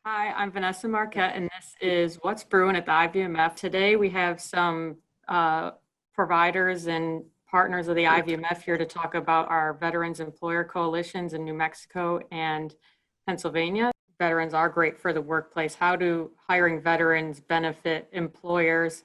Hi, I'm Vanessa Marquette, and this is What's Brewin at the IVMF. Today we have some providers and partners of the IVMF here to talk about our Veterans Employer Coalitions in New Mexico and Pennsylvania. Veterans are great for the workplace. How do hiring veterans benefit employers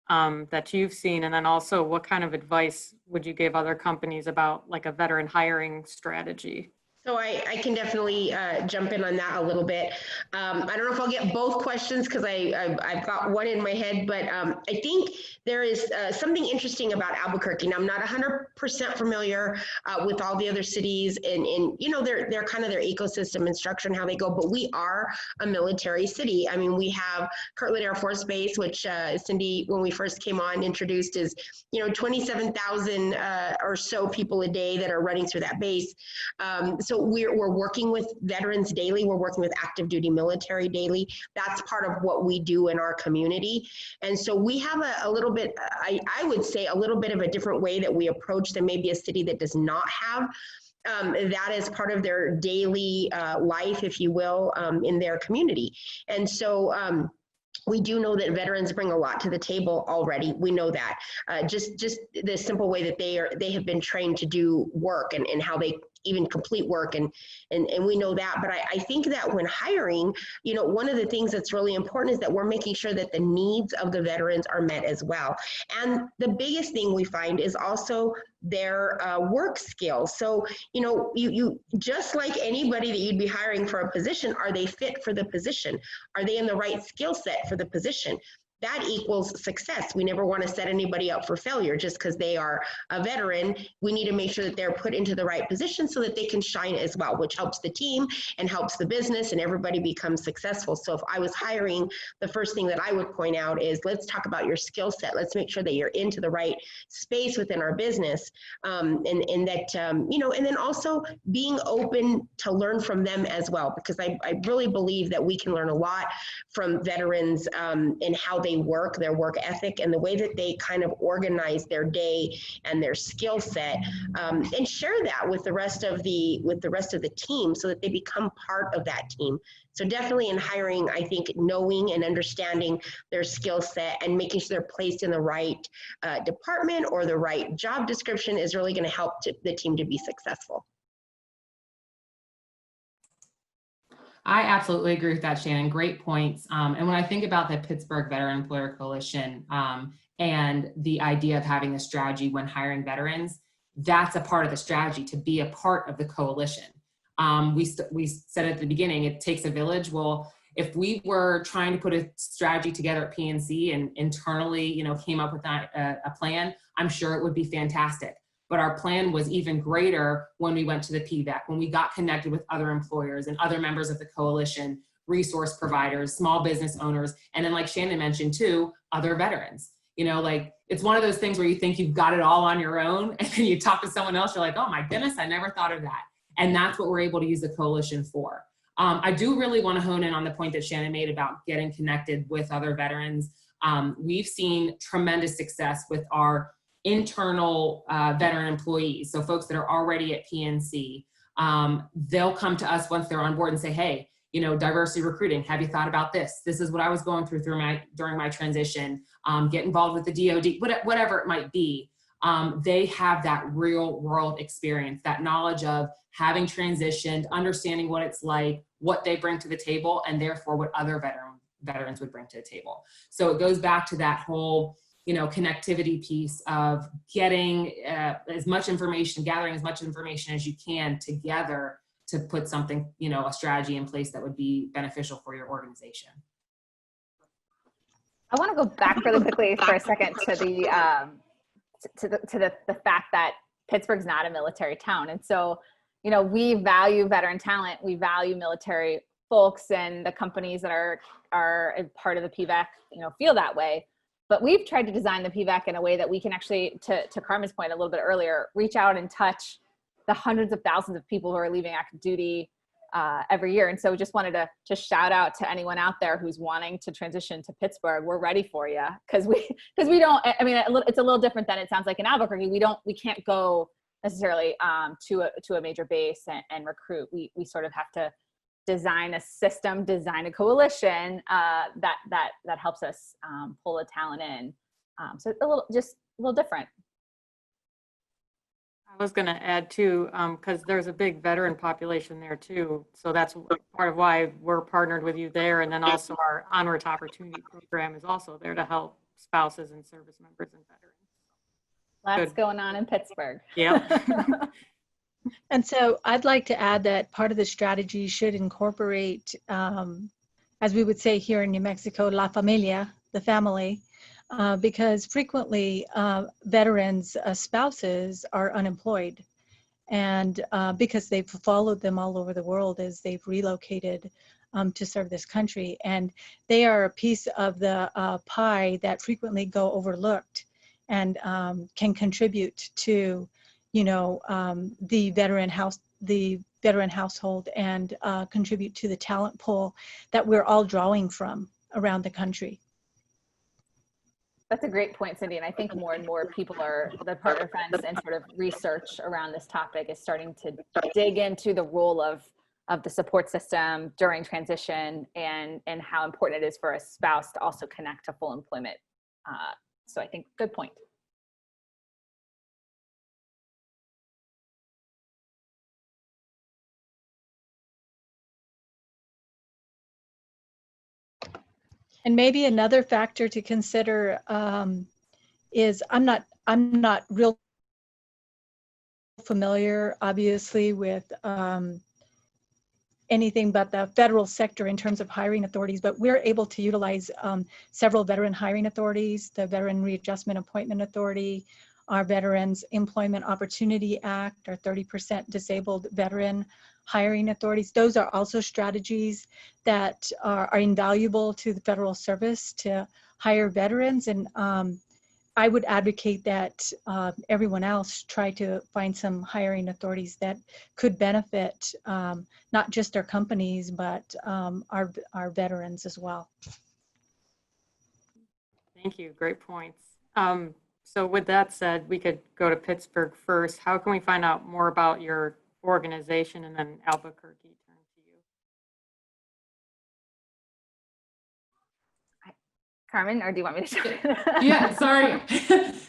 that you've seen? And then also, what kind of advice would you give other companies about like a veteran hiring strategy? So I can definitely jump in on that a little bit. I don't know if I'll get both questions because I've got one in my head, but I think there is something interesting about Albuquerque. Now, I'm not 100% familiar with all the other cities and you know, they're kind of their ecosystem and structure and how they go, but we are a military city. I mean, we have Kirtland Air Force Base, which Cindy, when we first came on, introduced is, you know, 27,000 or so people a day that are running through that base. So we're working with veterans daily. We're working with active duty military daily. That's part of what we do in our community. And so we have a little bit, I would say a little bit of a different way that we approach than maybe a city that does not have that is part of their daily life, if you will, in their community. And so we do know that veterans bring a lot to the table already. We know that. Just the simple way that they have been trained to do work and how they even complete work, and we know that. But I think that when hiring, you know, one of the things that's really important is that we're making sure that the needs of the veterans are met as well. And the biggest thing we find is also their work skills. So, you know, you just like anybody that you'd be hiring for a position, are they fit for the position? Are they in the right skill set for the position? That equals success. We never want to set anybody up for failure just because they are a veteran. We need to make sure that they're put into the right position so that they can shine as well, which helps the team and helps the business and everybody becomes successful. So if I was hiring, the first thing that I would point out is let's talk about your skill set. Let's make sure that you're into the right space within our business, and that, you know, and then also being open to learn from them as well, because I really believe that we can learn a lot from veterans in how they work, their work ethic, and the way that they kind of organize their day and their skill set, and share that with the rest of the team so that they become part of that team. So definitely in hiring, I think knowing and understanding their skill set and making sure they're placed in the right department or the right job description is really going to help the team to be successful. I absolutely agree with that, Shannon. Great points. And when I think about the Pittsburgh Veteran Employer Coalition and the idea of having a strategy when hiring veterans, that's a part of the strategy, to be a part of the coalition. We said at the beginning, it takes a village. Well, if we were trying to put a strategy together at PNC and internally, you know, came up with a plan, I'm sure it would be fantastic. But our plan was even greater when we went to the PVEC, when we got connected with other employers and other members of the coalition, resource providers, small business owners, and then like Shannon mentioned too, other veterans. You know, like it's one of those things where you think you've got it all on your own and then you talk to someone else, you're like, oh my goodness, I never thought of that. And that's what we're able to use the coalition for. I do really want to hone in on the point that Shannon made about getting connected with other veterans. We've seen tremendous success with our internal veteran employees. So folks that are already at PNC, they'll come to us once they're on board and say, hey, you know, diversity recruiting, have you thought about this? This is what I was going through during my transition. Get involved with the DOD, whatever it might be. They have that real world experience, that knowledge of having transitioned, understanding what it's like, what they bring to the table, and therefore what other veterans would bring to the table. So it goes back to that whole, you know, connectivity piece of getting as much information, gathering as much information as you can together to put something, you know, a strategy in place that would be beneficial for your organization. I want to go back really quickly for a second to the fact that Pittsburgh's not a military town. And so, you know, we value veteran talent, we value military folks, and the companies that are a part of the PVEC, you know, feel that way. But we've tried to design the PVEC in a way that we can actually, to Carmen's point a little bit earlier, reach out and touch the hundreds of thousands of people who are leaving active duty every year. And so we just wanted to just shout out to anyone out there who's wanting to transition to Pittsburgh. We're ready for you, because we don't, I mean, it's a little different than it sounds like in Albuquerque. We can't go necessarily to a major base and recruit. We sort of have to design a system, design a coalition that helps us pull the talent in. So just a little different. I was going to add too, because there's a big veteran population there too. So that's part of why we're partnered with you there. And then also our Onward to Opportunity program is also there to help spouses and service members and veterans. Lots going on in Pittsburgh. Yeah. And so I'd like to add that part of the strategy should incorporate, as we would say here in New Mexico, la familia, the family, because frequently veterans' spouses are unemployed, and because they've followed them all over the world as they've relocated to serve this country, and they are a piece of the pie that frequently go overlooked and can contribute to, you know, the veteran household and contribute to the talent pool that we're all drawing from around the country. That's a great point, Cindy. And I think more and more people the partner friends and sort of research around this topic is starting to dig into the role of the support system during transition and how important it is for a spouse to also connect to full employment. So I think good point. And maybe another factor to consider is I'm not real familiar, obviously, with anything but the federal sector in terms of hiring authorities, but we're able to utilize several veteran hiring authorities, the Veteran Readjustment Appointment Authority, our Veterans Employment Opportunity Act, our 30% disabled veteran hiring authorities. Those are also strategies that are invaluable to the federal service to hire veterans. And I would advocate that everyone else try to find some hiring authorities that could benefit not just our companies, but our veterans as well. Thank you. Great points. So with that said, we could go to Pittsburgh first. How can we find out more about your organization, and then Albuquerque turn to you? Carmen, or do you want me to? Yeah, sorry.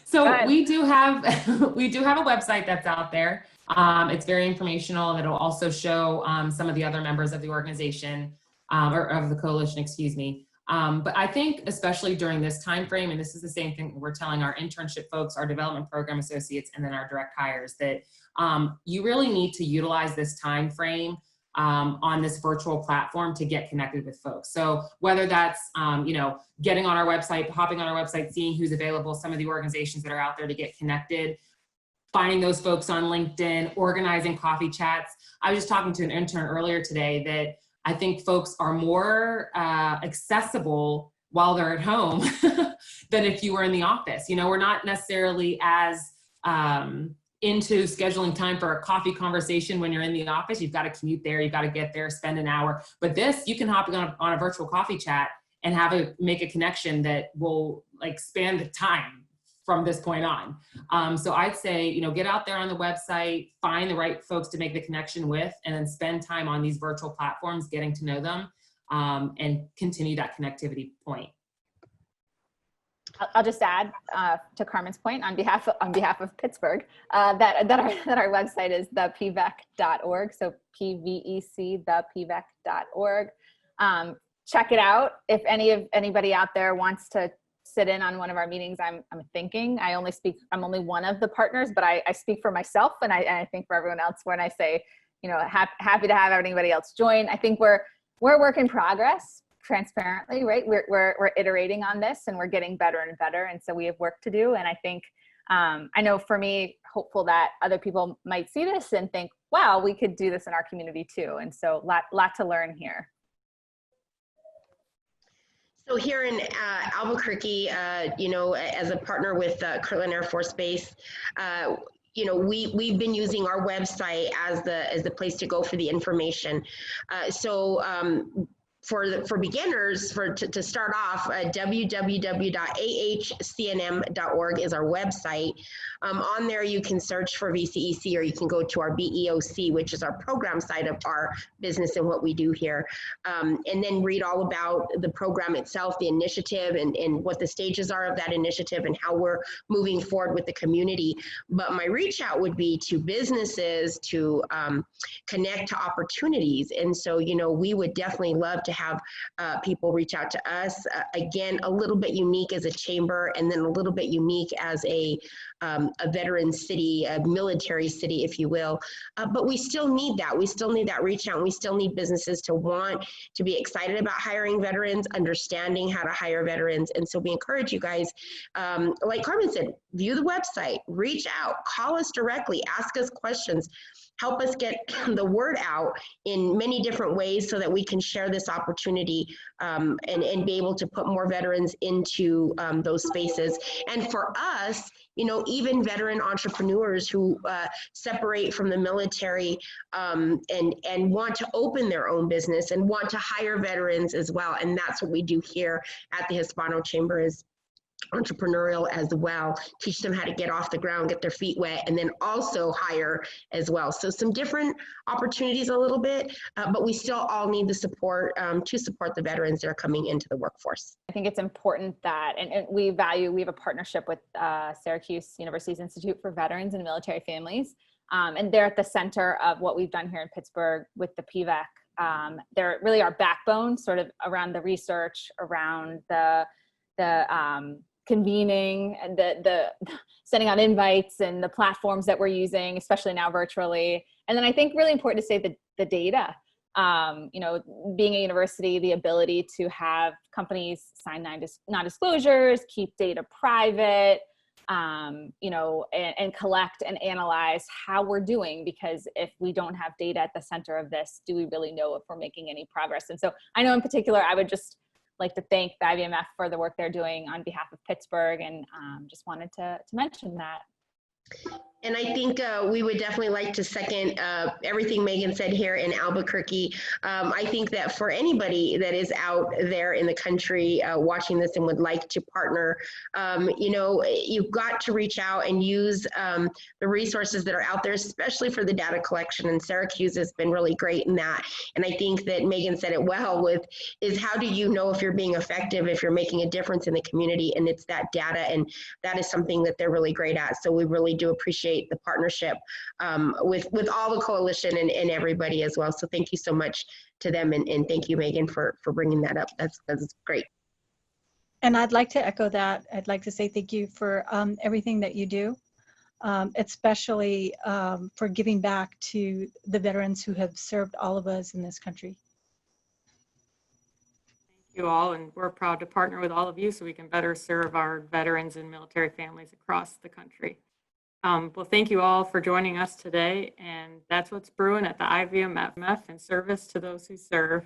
So we do have a website that's out there. It's very informational. It'll also show some of the other members of the organization or of the coalition, excuse me. But I think especially during this time frame, and this is the same thing we're telling our internship folks, our development program associates, and then our direct hires, that you really need to utilize this time frame on this virtual platform to get connected with folks. So whether that's, you know, getting on our website, hopping on our website, seeing who's available, some of the organizations that are out there to get connected, finding those folks on LinkedIn, organizing coffee chats. I was just talking to an intern earlier today that I think folks are more accessible while they're at home than if you were in the office. You know, we're not necessarily as into scheduling time for a coffee conversation when you're in the office. You've got to commute there, you've got to get there, spend an hour. But this, you can hop on a virtual coffee chat and make a connection that will like span the time from this point on. So I'd say, you know, get out there on the website, find the right folks to make the connection with, and then spend time on these virtual platforms, getting to know them, and continue that connectivity point. I'll just add to Carmen's point on behalf of Pittsburgh that our website is thepvec.org. So PVEC, thepvec.org. Check it out. If anybody out there wants to sit in on one of our meetings, I'm thinking I'm only one of the partners, but I speak for myself, and I think for everyone else when I say, you know, happy to have anybody else join. I think we're a work in progress. Transparently, right? We're iterating on this, and we're getting better and better, and so we have work to do. And I think I know for me, hopeful that other people might see this and think, wow, we could do this in our community too. And so lot to learn here. So here in Albuquerque, you know, as a partner with Kirtland Air Force Base, you know, we've been using our website as the place to go for the information. for beginners, to start off, www.ahcnm.org is our website. On there, you can search for VCEC, or you can go to our BEOC, which is our program side of our business and what we do here. And then read all about the program itself, the initiative, and what the stages are of that initiative and how we're moving forward with the community. But my reach out would be to businesses to connect to opportunities. And so, you know, we would definitely love to have people reach out to us. Again, a little bit unique as a chamber, and then a little bit unique as a veteran city, a military city, if you will. But we still need that. We still need that reach out. And we still need businesses to want to be excited about hiring veterans, understanding how to hire veterans. And so we encourage you guys, like Carmen said, view the website, reach out, call us directly, ask us questions, help us get the word out in many different ways so that we can share this opportunity and be able to put more veterans into those spaces. And for us, you know, even veteran entrepreneurs who separate from the military and want to open their own business and want to hire veterans as well. And that's what we do here at the Hispano Chamber, is entrepreneurial as well, teach them how to get off the ground, get their feet wet, and then also hire as well. So some different opportunities a little bit, but we still all need the support to support the veterans that are coming into the workforce. I think it's important that, and we have a partnership with Syracuse University's Institute for Veterans and Military Families, and they're at the center of what we've done here in Pittsburgh with the PVEC. They're really our backbone, sort of around the research, around the convening and the sending out invites and the platforms that we're using, especially now virtually. And then I think really important to say the data, you know, being a university, the ability to have companies sign non-disclosures, keep data private, you know, and collect and analyze how we're doing, because if we don't have data at the center of this, do we really know if we're making any progress? And so I know in particular, I would just like to thank the IVMF for the work they're doing on behalf of Pittsburgh, and just wanted to mention that. And I think we would definitely like to second everything Megan said here in Albuquerque. I think that for anybody that is out there in the country watching this and would like to partner, you know, you've got to reach out and use the resources that are out there, especially for the data collection. And Syracuse has been really great in that. And I think that Megan said it well is how do you know if you're being effective, if you're making a difference in the community? And it's that data, and that is something that they're really great at. So we really do appreciate the partnership with all the coalition and everybody as well. So thank you so much to them, and thank you, Megan, for bringing that up. That's great. And I'd like to echo that. I'd like to say thank you for everything that you do, especially for giving back to the veterans who have served all of us in this country. Thank you all, and we're proud to partner with all of you so we can better serve our veterans and military families across the country. Well, thank you all for joining us today, and that's what's brewing at the IVMF, in service to those who serve.